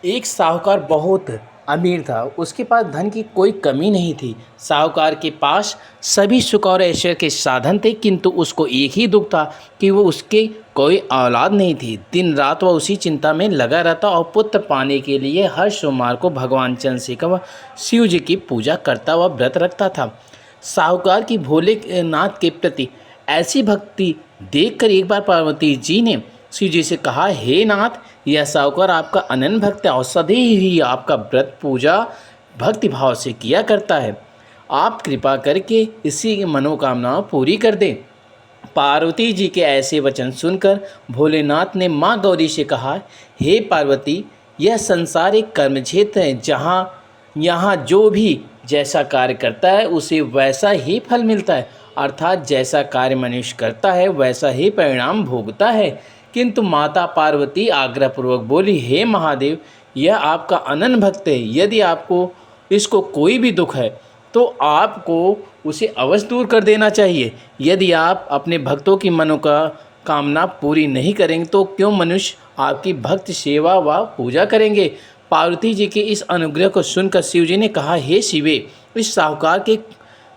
एक साहूकार बहुत अमीर था। उसके पास धन की कोई कमी नहीं थी। साहूकार के पास सभी सुख और ऐश्वर्य के साधन थे, किंतु उसको एक ही दुख था कि वो उसके कोई औलाद नहीं थी। दिन रात वह उसी चिंता में लगा रहता और पुत्र पाने के लिए हर सोमवार को भगवान चंद्रशेखर व शिव जी की पूजा करता व व्रत रखता था। साहूकार की भोलेनाथ के प्रति ऐसी भक्ति देखकर एक बार पार्वती जी ने शिव जी से कहा, हे नाथ, यह साहूकार आपका अनन्य भक्त है और सदैव ही आपका व्रत पूजा भक्ति भाव से किया करता है। आप कृपा करके इसी की मनोकामनाएं पूरी कर दें। पार्वती जी के ऐसे वचन सुनकर भोलेनाथ ने माँ गौरी से कहा, हे पार्वती, यह संसार एक कर्म क्षेत्र है जहाँ यहाँ जो भी जैसा कार्य करता है उसे वैसा ही फल मिलता है। अर्थात जैसा कार्य मनुष्य करता है वैसा ही परिणाम भोगता है। किंतु माता पार्वती आग्रहपूर्वक बोली, हे महादेव, यह आपका अनन्य भक्त है। यदि आपको इसको कोई भी दुख है तो आपको उसे अवश्य दूर कर देना चाहिए। यदि आप अपने भक्तों की मनोकामना पूरी नहीं करेंगे तो क्यों मनुष्य आपकी भक्त सेवा व पूजा करेंगे। पार्वती जी के इस अनुग्रह को सुनकर शिव जी ने कहा, हे शिवे, इस साहूकार के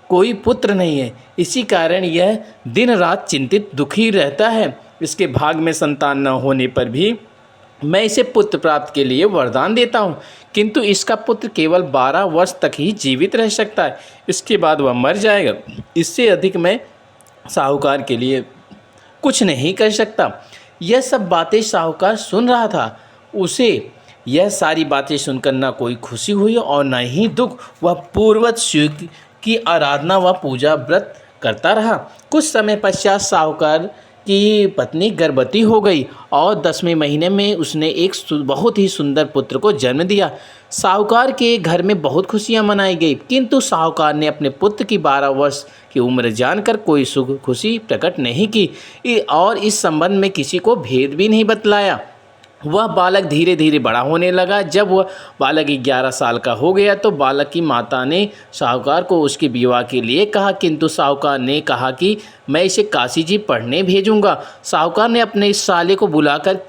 कोई पुत्र नहीं है, इसी कारण यह दिन रात चिंतित दुखी रहता है। इसके भाग में संतान न होने पर भी मैं इसे पुत्र प्राप्त के लिए वरदान देता हूँ, किंतु इसका पुत्र केवल 12 वर्ष तक ही जीवित रह सकता है। इसके बाद वह मर जाएगा। इससे अधिक मैं साहूकार के लिए कुछ नहीं कर सकता। यह सब बातें साहूकार सुन रहा था। उसे यह सारी बातें सुनकर न कोई खुशी हुई और न ही दुख। वह पूर्ववत शिव की आराधना व पूजा व्रत करता रहा। कुछ समय पश्चात साहूकार की पत्नी गर्भवती हो गई और 10वें महीने में उसने एक बहुत ही सुंदर पुत्र को जन्म दिया। साहूकार के घर में बहुत खुशियां मनाई गई, किंतु साहूकार ने अपने पुत्र की 12 वर्ष की उम्र जानकर कोई सुख खुशी प्रकट नहीं की और इस संबंध में किसी को भेद भी नहीं बतलाया। वह बालक धीरे धीरे बड़ा होने लगा। जब वह बालक 11 साल का हो गया तो बालक की माता ने साहूकार को उसके विवाह के लिए कहा, किंतु साहूकार ने कहा कि मैं इसे काशी जी पढ़ने भेजूंगा। साहूकार ने अपने इस साले को बुलाकर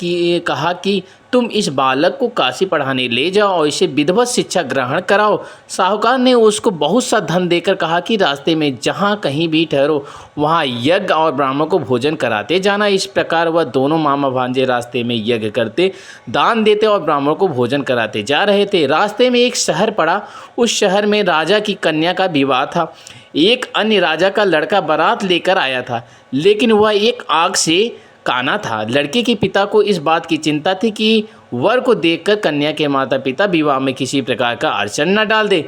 कहा कि तुम इस बालक को काशी पढ़ाने ले जाओ और इसे विधिवत शिक्षा ग्रहण कराओ। साहूकार ने उसको बहुत सा धन देकर कहा कि रास्ते में जहाँ कहीं भी ठहरो वहाँ यज्ञ और ब्राह्मण को भोजन कराते जाना। इस प्रकार वह दोनों मामा भांजे रास्ते में यज्ञ करते, दान देते और ब्राह्मण को भोजन कराते जा रहे थे। रास्ते में एक शहर पड़ा। उस शहर में राजा की कन्या का विवाह था। एक अन्य राजा का लड़का बारात लेकर आया था, लेकिन वह एक आग से काना था। लड़के के पिता को इस बात की चिंता थी कि वर को देखकर कन्या के माता पिता विवाह में किसी प्रकार का अड़चन न डाल दे।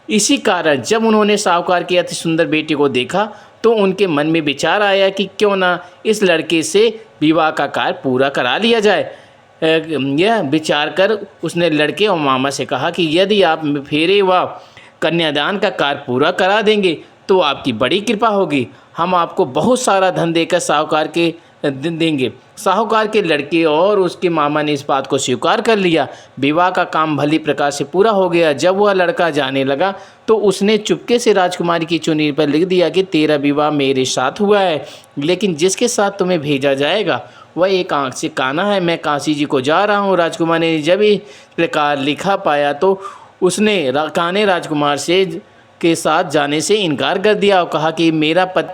इसी कारण जब उन्होंने साहूकार की अति सुंदर बेटी को देखा तो उनके मन में विचार आया कि क्यों ना इस लड़के से विवाह का कार्य पूरा करा लिया जाए। यह विचार कर उसने लड़के और मामा से कहा कि यदि आप फेरे व कन्यादान का कार्य पूरा करा देंगे तो आपकी बड़ी कृपा होगी। हम आपको बहुत सारा धन देकर साहूकार के देंगे। साहूकार के लड़के और उसके मामा ने इस बात को स्वीकार कर लिया। विवाह का काम भली प्रकार से पूरा हो गया। जब वह लड़का जाने लगा तो उसने चुपके से राजकुमारी की चुन्नी पर लिख दिया कि तेरा विवाह मेरे साथ हुआ है, लेकिन जिसके साथ तुम्हें भेजा जाएगा वह एक आंख से काना है। मैं काशी जी को जा रहा हूँ। राजकुमारी ने जब इस प्रकार लिखा पाया तो उसने काने राजकुमार से के साथ जाने से इनकार कर दिया और कहा कि मेरा पति